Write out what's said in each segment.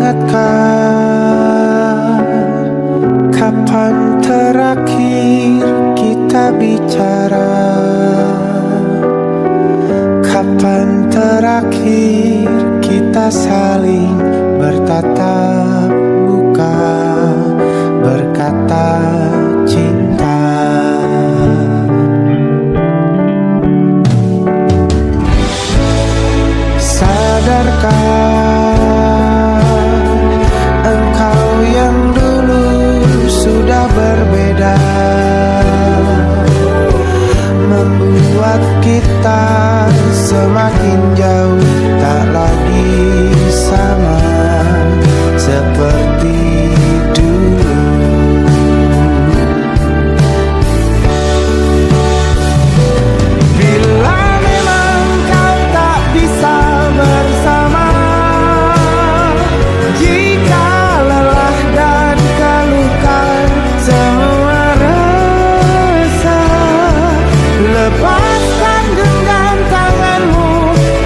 ingatkah kapan terakhir kita bicara? Kapan terakhir kita saling bertatap muka, berkata cinta? Sadarkah engkau yang dulu sudah berbeda, membuat kita semakin jauh, tak lagi sama seperti dulu. Bila memang kau tak bisa bersama, jika lelah dan keluhkan semua rasa, lepaskan genggam tanganmu,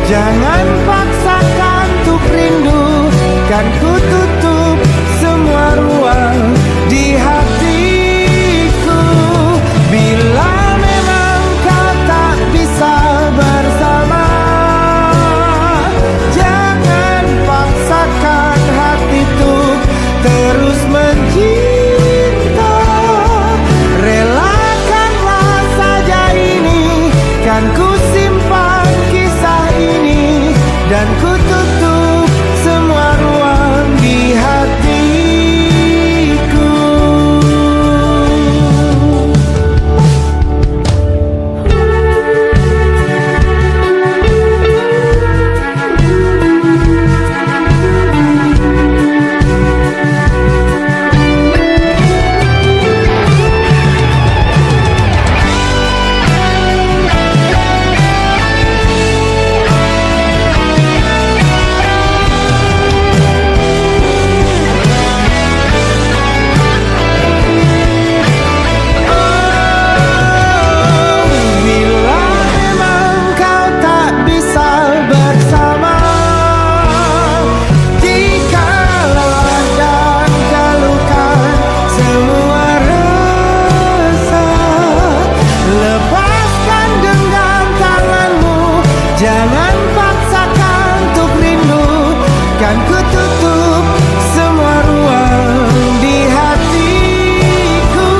jangan paksakan untuk rindu. Kan ku tutup semua ruang di hatiku. Bila memang kau tak bisa bersama, jangan paksakan hati untuk terus mencinta. Relakanlah saja ini, kan ku simpan kisah ini, dan ku tutup semua ruang di hatiku. Bila memang kau tak bisa bersama, jika lelah dan keluhkan semua rasa, lepaskan genggam tanganmu, jangan paksakan untuk rindu. Kan ku tutup semua ruang di hatiku.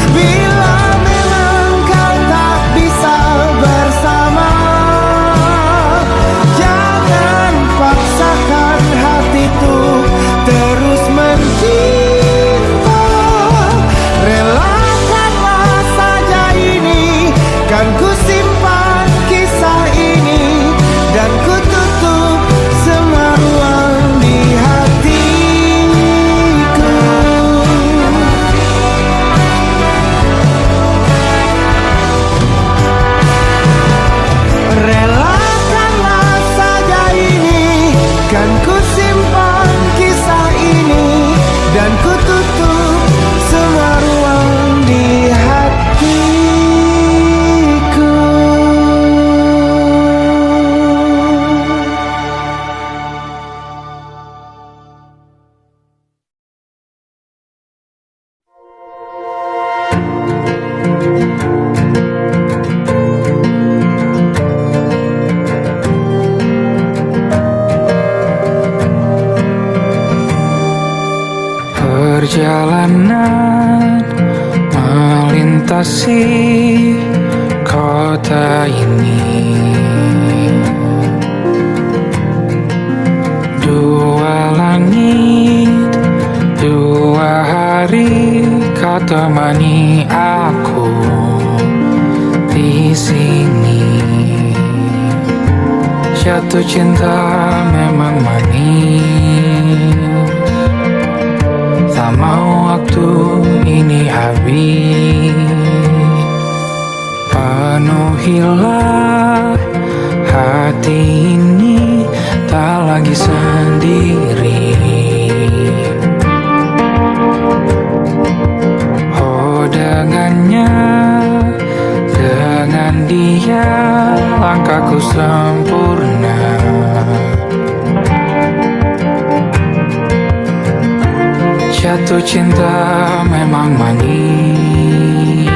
Bila memang kau tak bisa bersama, jangan paksakan hati untuk terus mencinta. Relakanlah saja ini, kan ku simpan kisah ini, dan ku tutup semua ruang di hatiku. Relakanlah saja ini, kan ku simpan kisah ini, dan ku tutup semua ruang di hatiku. Perjalanan melintasi kota ini, dua langit, dua hari kau temani aku di sini. Jatuh cinta memang manis, tak mau waktu ini habis. Penuhilah hati ini, tak lagi sendiri. Oh, dengannya, dengan dia langkahku sempurna. Jatuh cinta memang manis,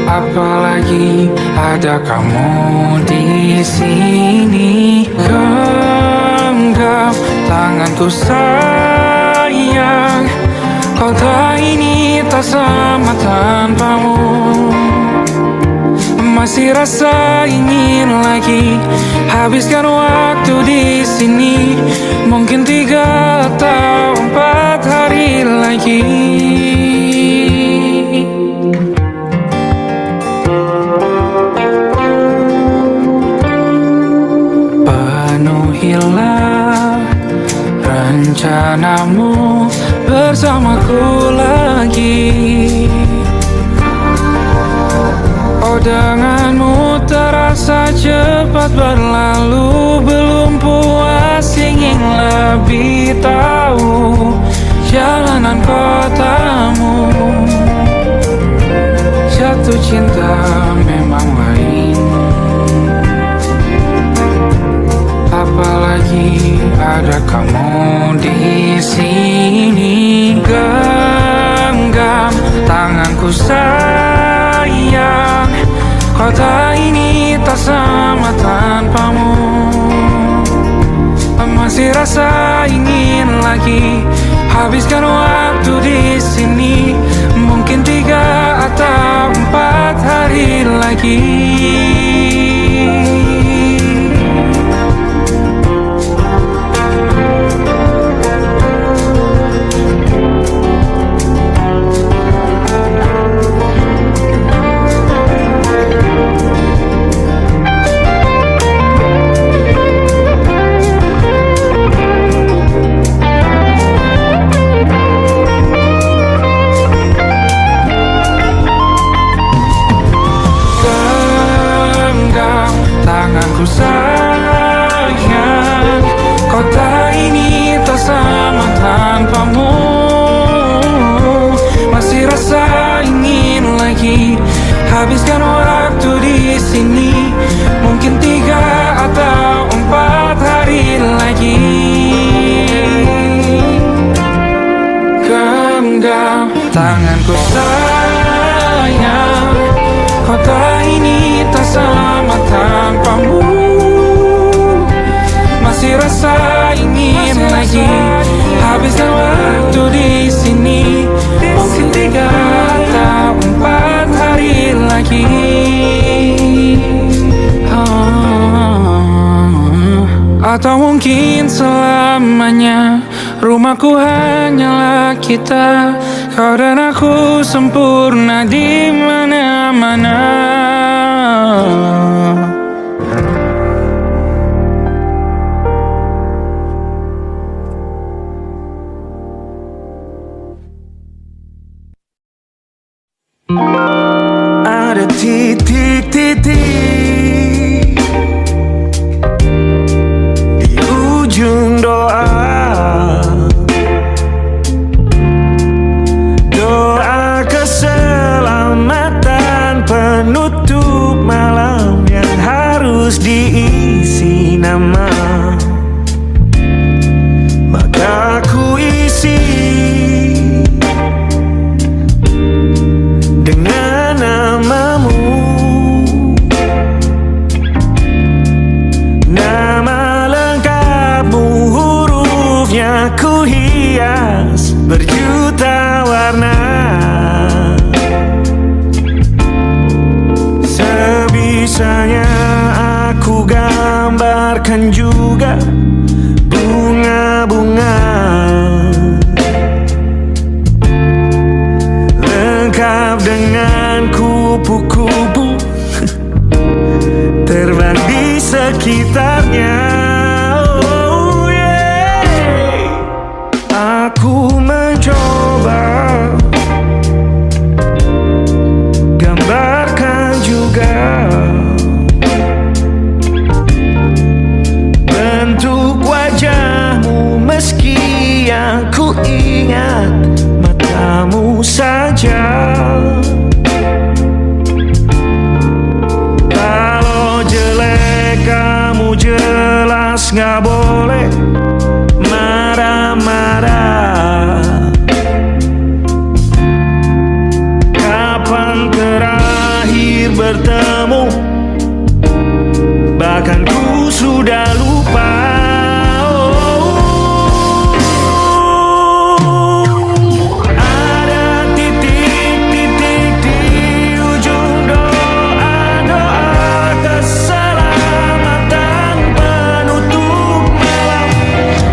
apalagi ada kamu di sini. Genggam tanganku sayang, kota ini tak sama tanpamu. Masih rasa ingin lagi habiskan waktu di sini. Mungkin 3 atau 4 hari lagi. Penuhilah rencanamu bersamaku lagi. Oh, denganmu terasa cepat berlalu. Belum puas ingin lebih tahu jalanan kotamu. Jatuh cinta memang lain, apalagi ada kamu di sini. Genggam tanganku sayang, kota ini tak sama tanpamu. Masih rasa ingin lagi habiskan waktu di sini. Mungkin 3 atau 4 hari lagi. Tanganku sayang, kota ini tak sama tanpamu. Masih rasa ingin lagi habiskan waktu di sini. Mungkin 3 atau 4 hari lagi. Genggam tanganku sayang, kota ini tak sama tanpamu. Masih rasa ingin lagi habiskan waktu di sini. Mungkin 3 atau 4 hari lagi. Atau mungkin selamanya. Rumahku hanyalah kita, kau dan aku sempurna di mana-mana. Ada titik-titik di ujung doa. Doa keselamatan penutup malam yang harus diisi nama. Maka ku isi dengan namamu. Nama lengkapmu, hurufnya ku hias berjuta warna. Sebisanya aku gambarkan juga bunga-bunga, lengkap dengan kupu-kupu terbang di sekitarnya. Oh yeah. Aku mencoba gambarkan juga bentuk wajahmu, meski yang ku ingat matamu saja. Kalau jelek kamu jelas gak boleh marah-marah. dan ku sudah lupa. Ada titik-titik di ujung doa-doa keselamatan penutup malam.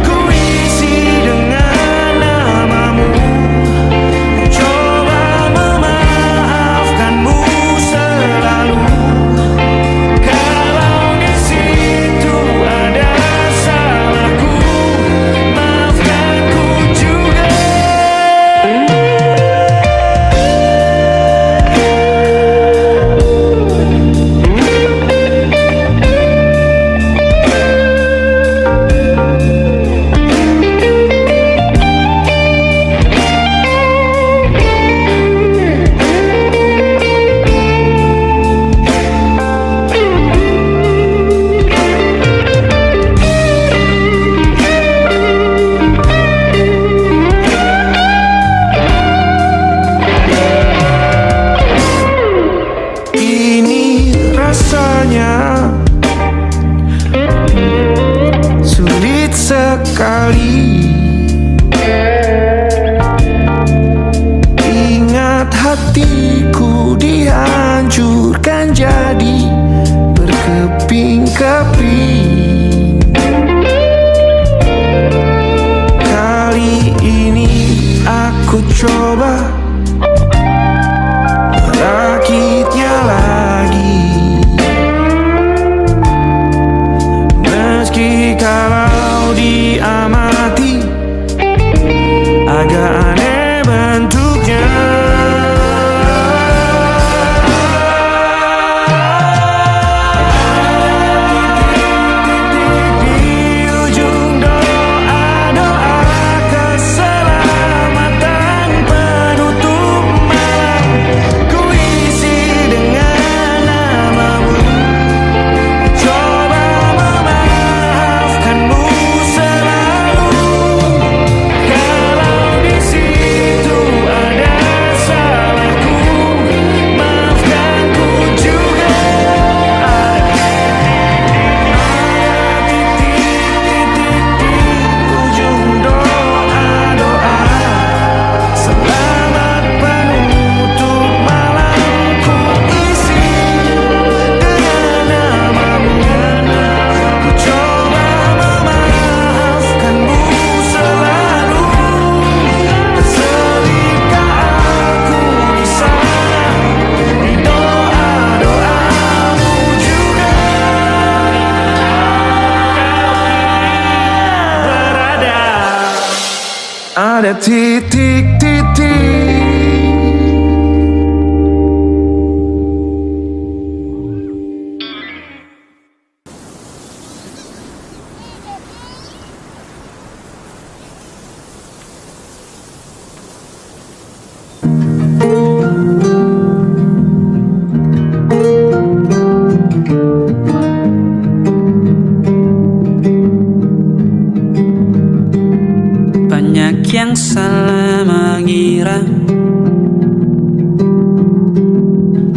Ku isi dengan namamu, coba memaafkanmu selalu. Kalau di situ ada salahku, maafkan ku juga. Ini rasanya sulit sekali. Ingat hatiku dihancurkan jadi berkeping-keping. Kali ini aku coba merakitnya lagi. Meski kalau diamati agak aneh bentuknya. Di ujung doa-doa keselamatan penutup malam, ku isi dengan namamu, coba memaafkanmu selalu. Kalau di situ ada salahku, maafkan ku juga. Ada titik-titik di ujung doa-doa selamat penutup malam, ku isi dengan namamu, ku coba memaafkanmu selalu. Selika aku di sana, di doa-doamu juga berada. Ada titik-titik. Banyak yang salah mengira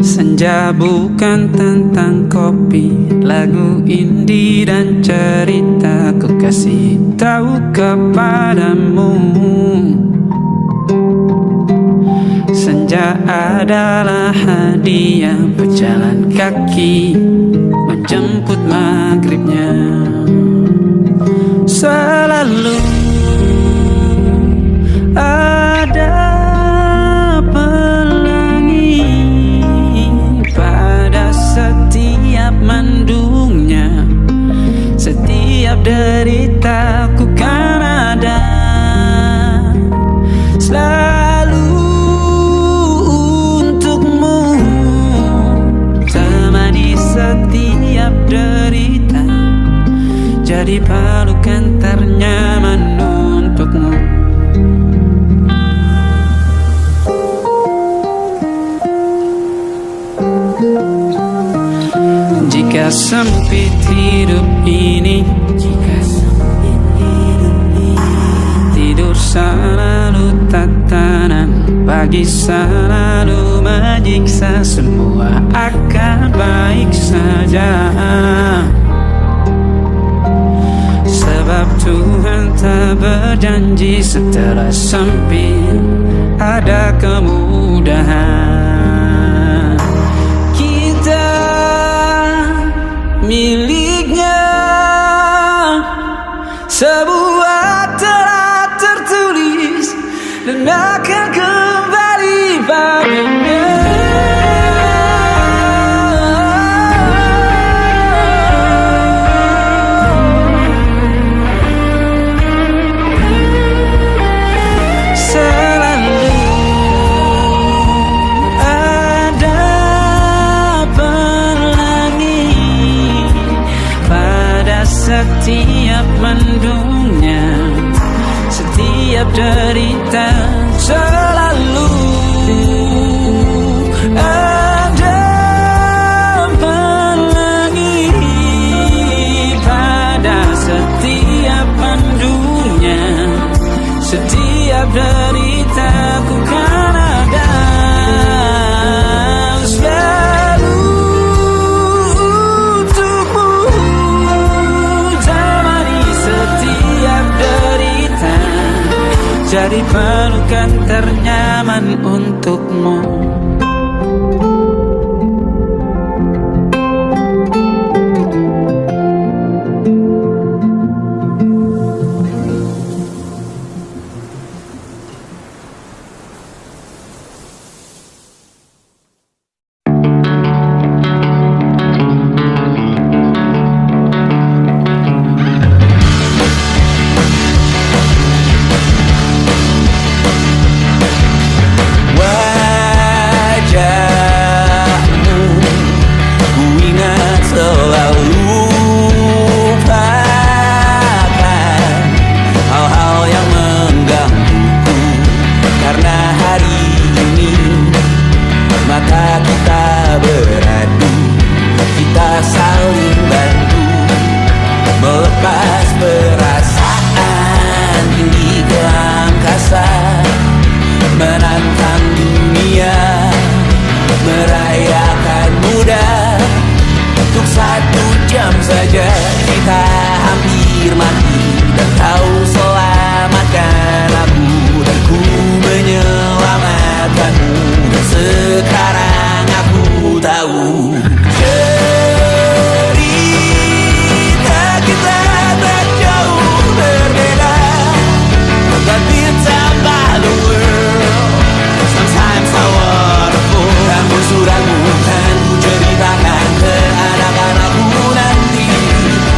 senja bukan tentang kopi, lagu indie dan cerita. Ku kasih tahu kepadamu, senja adalah hadiah berjalan kaki menjemput maghribnya. Selalu ada pelangi pada setiap mendungnya. Setiap derita ku kan ada selalu untukmu, temani setiap derita, jadi pelukan ternyaman untukmu. Jika sempit hidup ini, tidur selalu tatanan, pagi selalu menyiksa, semua akan baik saja. berjanji setelah sempit ada kemudahan. Kita miliknya sebuah telah tertulis dan akan kembali padanya. Setiap mendungnya, setiap derita, selalu ada pelangi pada setiap mendungnya, setiap derita ku kan ada selalu untukmu. Jadi pelukan ternyaman untukmu.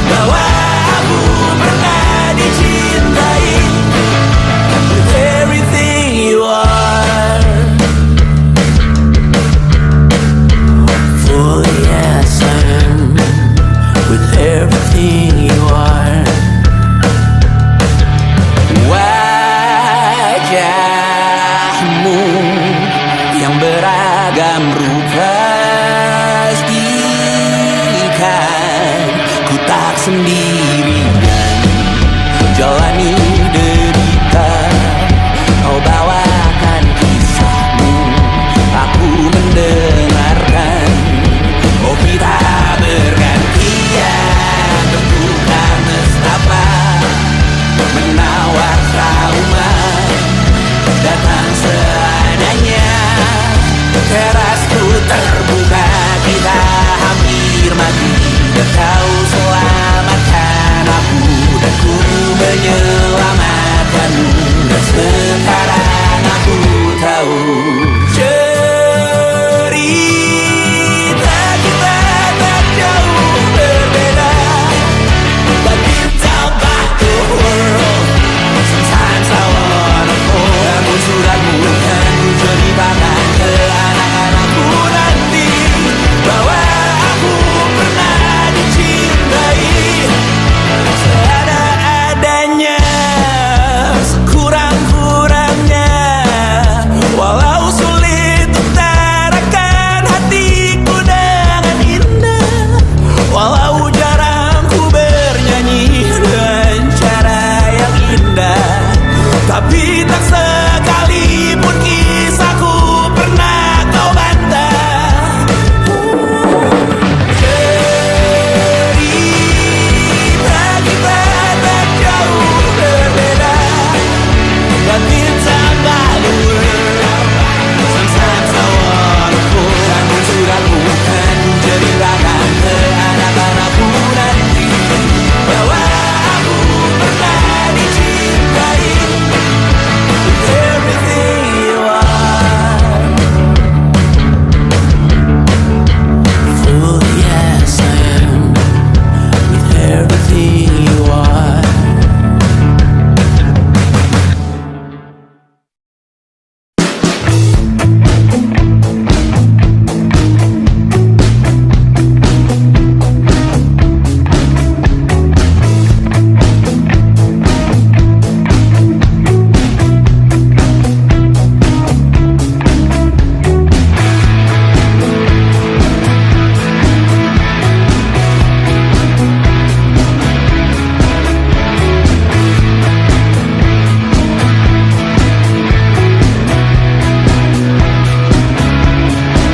Bahwa aku pernah jiwa.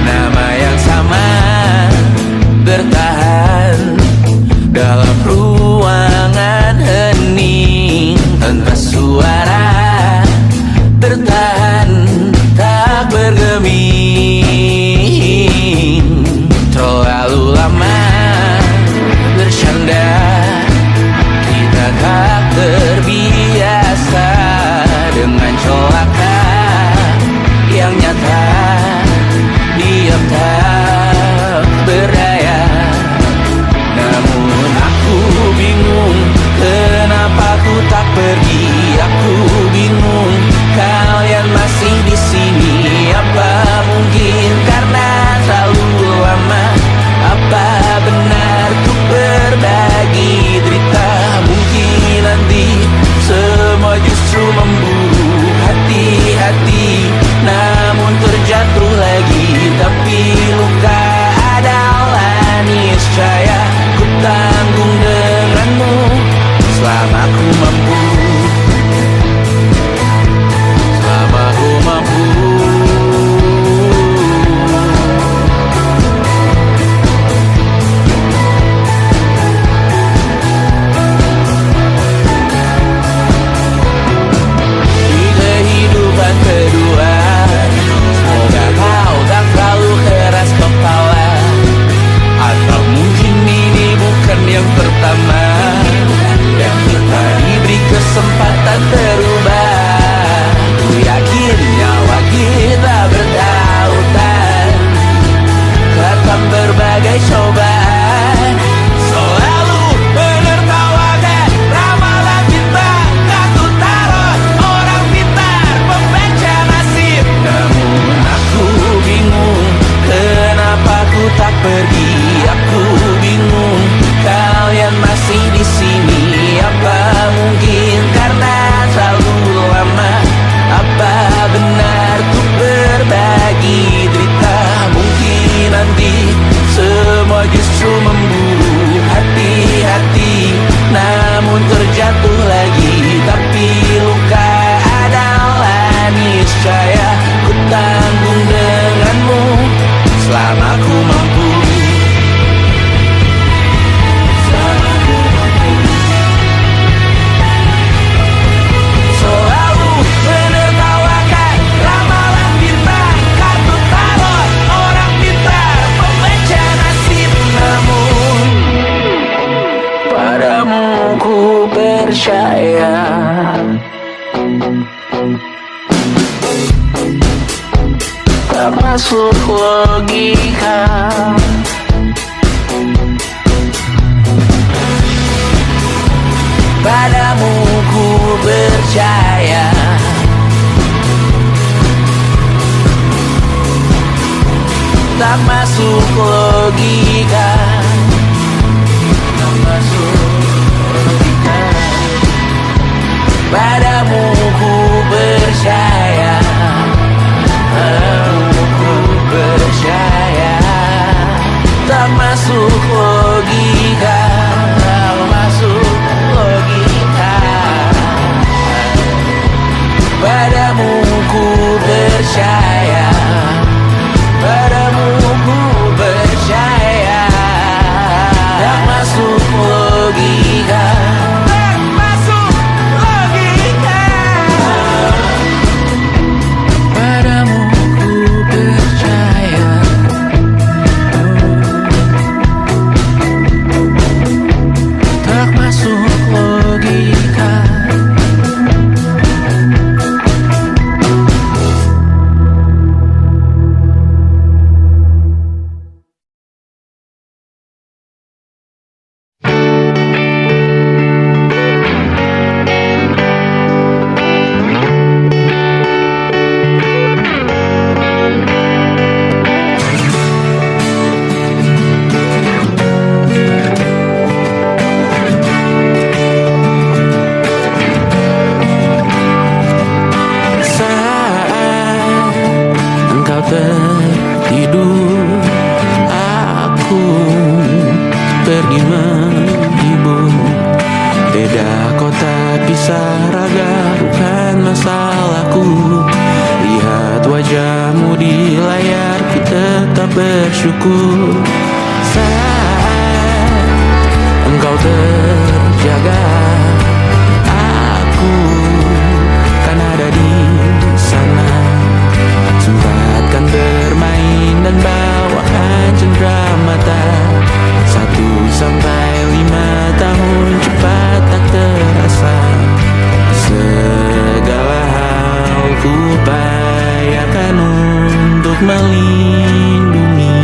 Nama yang sama bertahan dalam ruangan hening, tanpa suara bertahan tak bergeming. Terlalu lama bersandar, kita tak terbiasa dengan celaka yang nyata. Diam tak berdaya, namun aku bingung kenapa ku tak pergi. Aku bingung kalian masih di sini. Apa mungkin karena terlalu lama? Apa benar ku berbagi derita? Mungkin nanti semua justru memburu hati-hati, namun terjatuh lagi. Tapi luka adalah niscaya ku tanggung denganmu selama ku mampu. Selama ku mampu. Di kehidupan kedua, semoga kau tak terlalu keras kepala. Atau mungkin ini bukan yang pertama yang kita diberi kesempatan berubah. Ku yakin nyawa kita bertautan, kelihatan berbagai cobaan. Selalu menertawakan ramalan bintang, kartu tarot orang pintar, pembaca nasib. Namun aku bingung kenapa ku tak pergi. Aku bingung kalian masih di sini. Apa mungkin karena terlalu lama? Apa benar ku berbagi derita? Mungkin nanti semua justru memburu hati-hati, namun terjatuh lagi. Tapi luka adalah niscaya ku tanggung denganmu selama ku mampu. Selama ku mampu. Selalu menertawakan ramalan bintang, kartu tarot orang pintar, pembaca nasib. Namun padamu ku percaya. Tak masuk logika. Padamu ku percaya. Tak masuk logika. Tak masuk logika. Padamu ku percaya. Padamu ku percaya. Tak masuk logika. Tak masuk logika. Padamu ku percaya. Padamu ku percaya. resah raga bukan masalahku. Lihat wajahmu di layar, ku tetap bersyukur. Saat engkau terjaga, aku kan ada di sana. Sempatkan bermain dan bawaan cenderamata. 1-5 tahun cepat tak terasa. Segala hal ku upayakan untuk melindungi.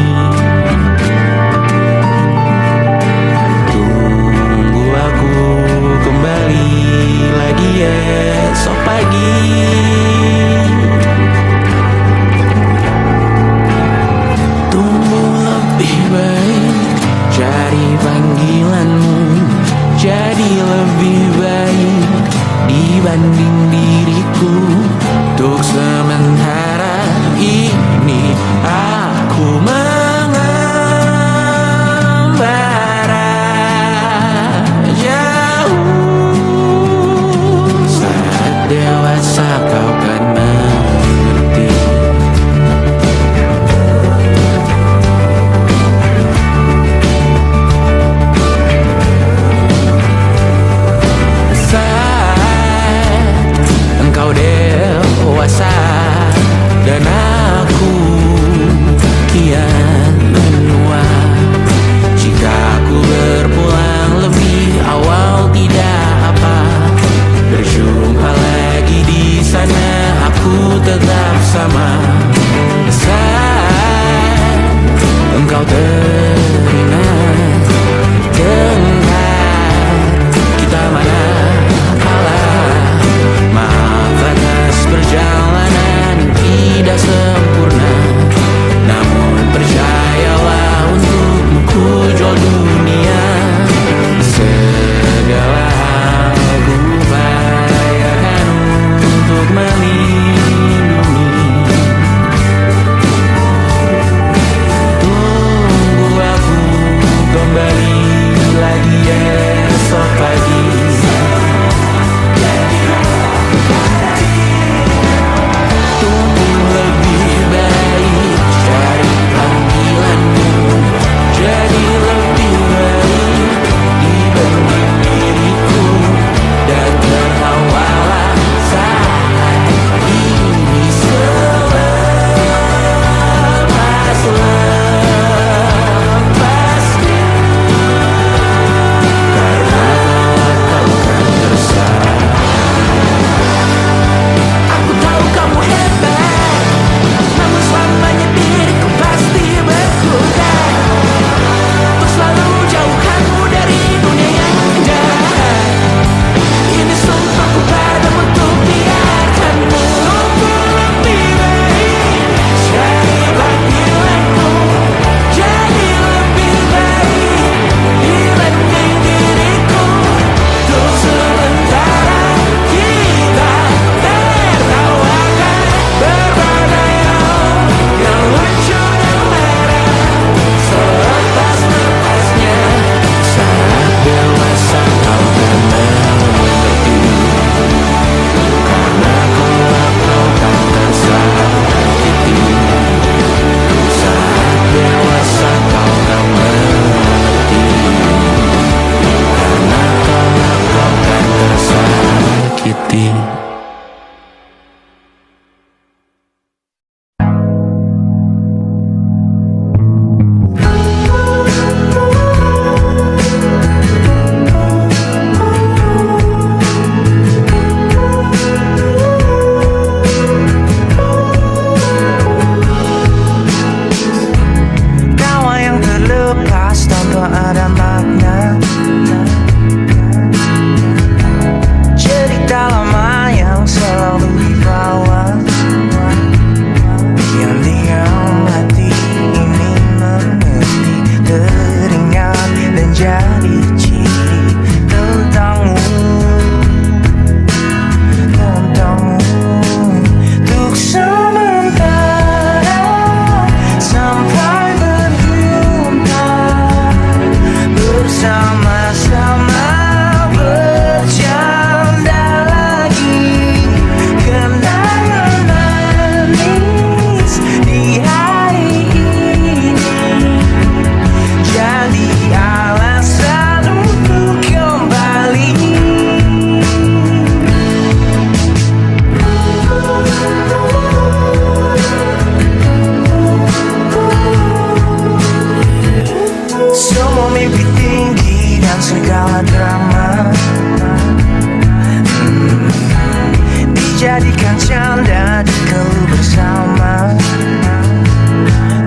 dadaku bersama.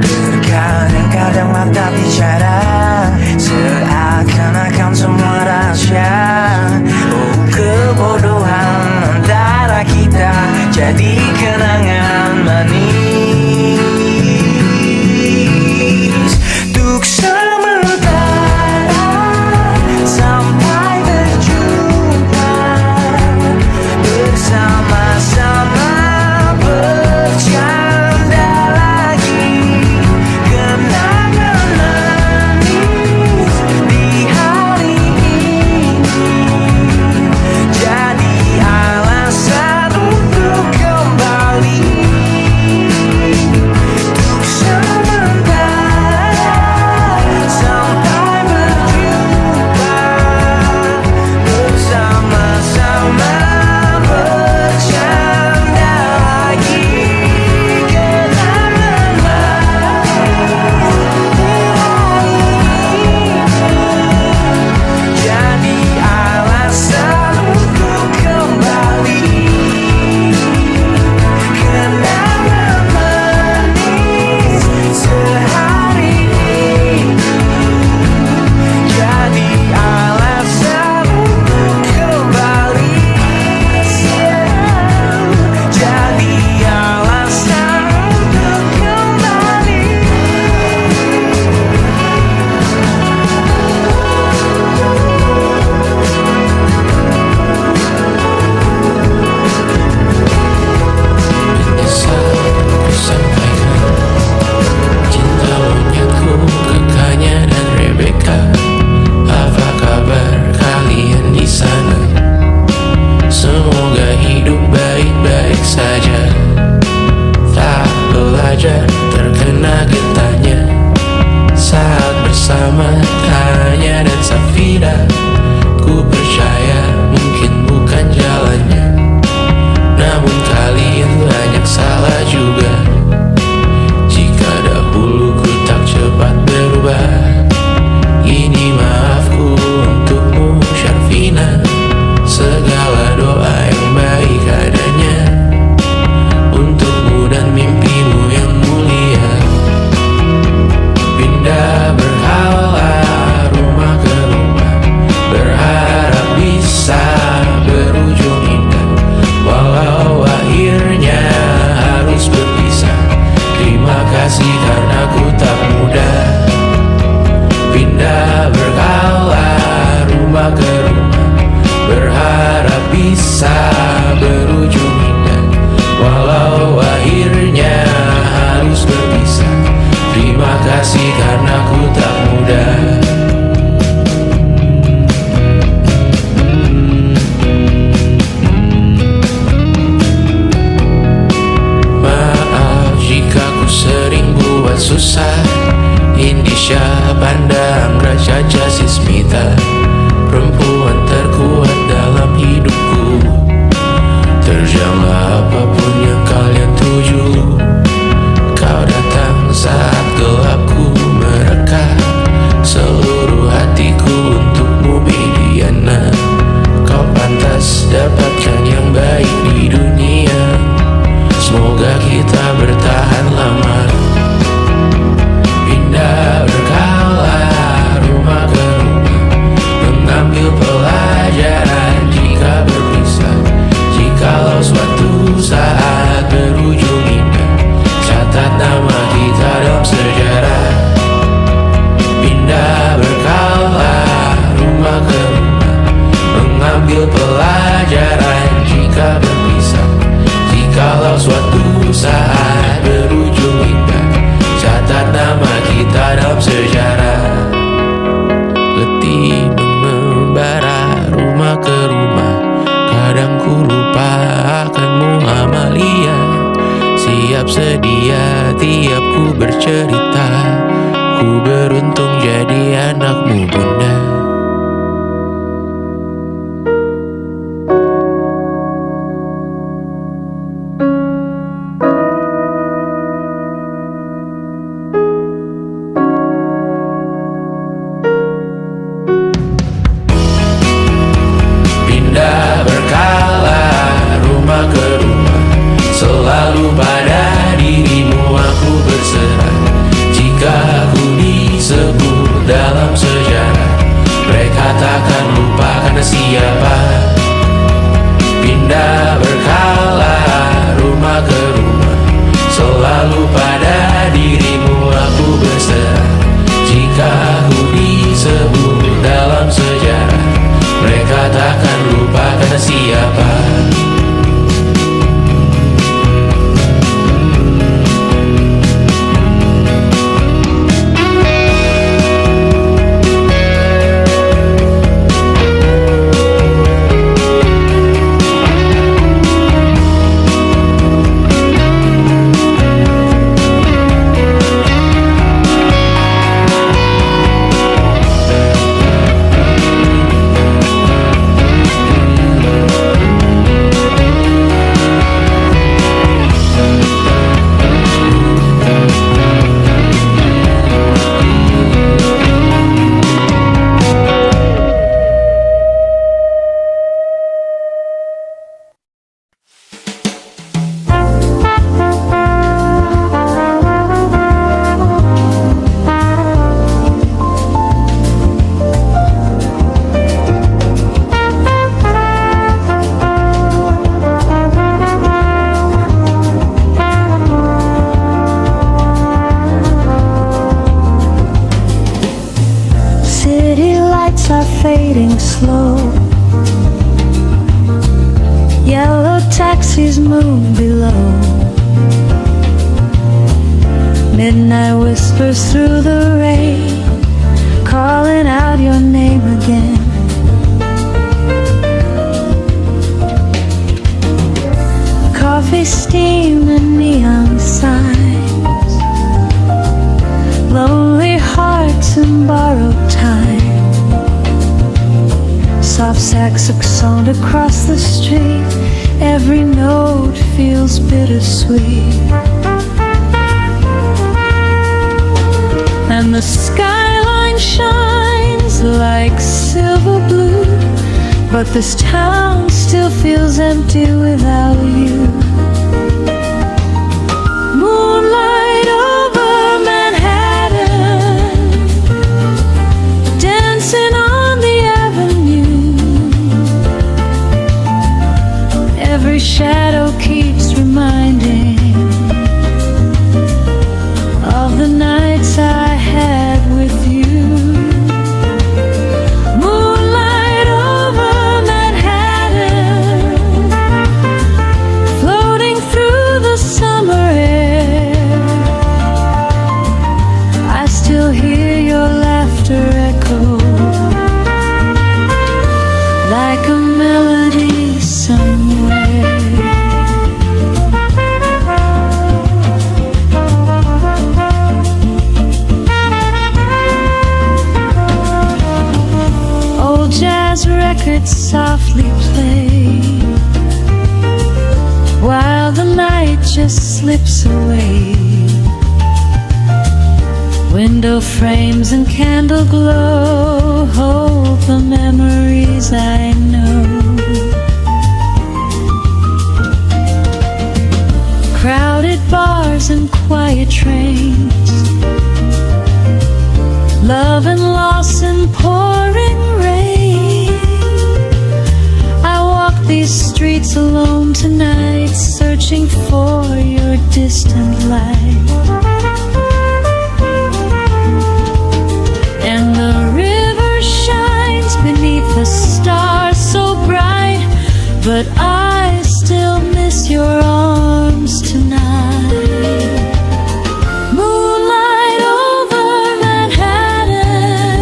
Terkadang-kadang mata bicara seakan-akan semua rahasia. Oh, kebodohan antara kita jadi kenangan manis. Untuk sementara sampai berjumpa, bersama-sama bercanda lagi. Kenangan manis di hari ini jadi alasan untuk kembali. Untuk sementara sampai berjumpa, bersama-sama bercanda lagi. Kenangan manis di hari ini jadi alasan untuk kembali. Kenangan manis sehari ini jadi alasan untuk kembali. Jadi alasan untuk kembali. Menyesal ku sampaikan cinta monyetku ke Kanya dan Rebecca. Apa kabar kalian di sana? Semoga hidup baik-baik saja. Tak belajar terkena getahnya saat bersama Tanya dan Safira. Ku percaya mungkin bukan jalannya, namun kalian banyak salah juga. Jika dahulu ku tak cepat berubah, ini maafku untukmu Syarfina. Segala doa yang baik adanya untukmu dan mimpimu yang mulia. Pindah berhala rumah ke rumah, berharap bisa berujung indah. Walau akhirnya harus berpisah, terima kasih karena ku tak mudah. Pindah berkala rumah ke rumah, berharap bisa berujung indah. Walau akhirnya harus berpisah, terima kasih karena ku tak mudah. Maaf jika ku sering buat susah. Indisha pandang Raja Jasismita, perempuan terkuat dalam hidupku. Terjanglah apapun yang kalian tuju. Kau datang saat gelapku mereka, seluruh hatiku untukmu Mediana. Kau pantas dapatkan yang baik di dunia. Semoga kita bertahan lama. Pindah berkala rumah ke rumah, mengambil pelajaran jika berpisah. Jikalau suatu saat berujung indah, catat nama kita dalam sejarah. Pindah berkala rumah ke rumah, mengambil pelajaran jika berpisah. Jikalau suatu saat berujung indah, catat nama kita dalam sejarah. Letih mengembara rumah ke rumah, kadang ku lupa akanmu Amalia. Siap sedia tiap ku bercerita, ku beruntung jadi anakmu bunda. takkan lupa kata siapa. City lights are fading slow. Yellow taxis move below. Midnight whispers through the rain, calling out your name again. Coffee steam and neon signs, lonely hearts and borrowed time. Soft saxophone across the street, every note feels bittersweet. And the skyline shines like silver blue, but this town still feels empty without you. Moonlight over Manhattan, dancing on the avenue. Every shadow keeps reminding of the nights I had with you. Moonlight over Manhattan, floating through the summer air. I still hear your laughter echo like a melody somewhere. Old jazz records softly play while the night just slips away. Window frames and candle glow hold the memories I know. Crowded bars and quiet trains, love and loss and pouring rain. I walk these streets alone tonight, searching for your distant light. And the river shines beneath the stars so bright, but I still miss your arms tonight. Moonlight over Manhattan,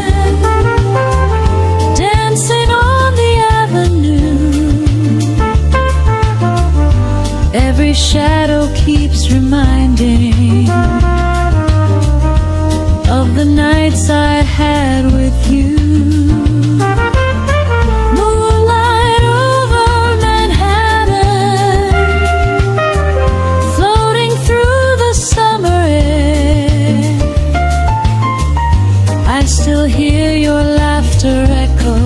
dancing on the avenue. Every shadow keeps reminding of the nights I had with you. Moonlight over Manhattan, floating through the summer air. I still hear your laughter echo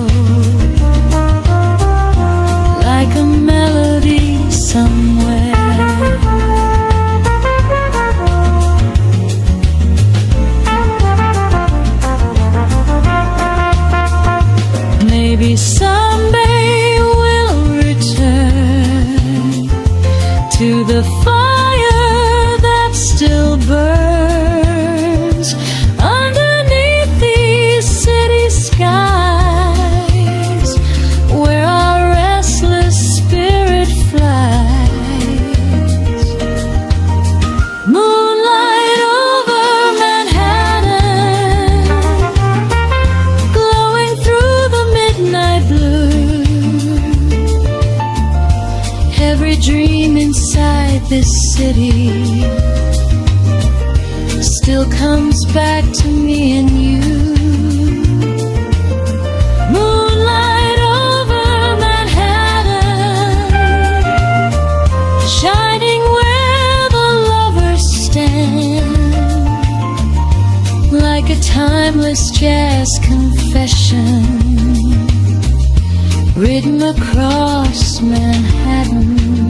like a melody somewhere. this city still comes back to me and you. Moonlight over Manhattan, shining where the lovers stand, like a timeless jazz confession written across Manhattan.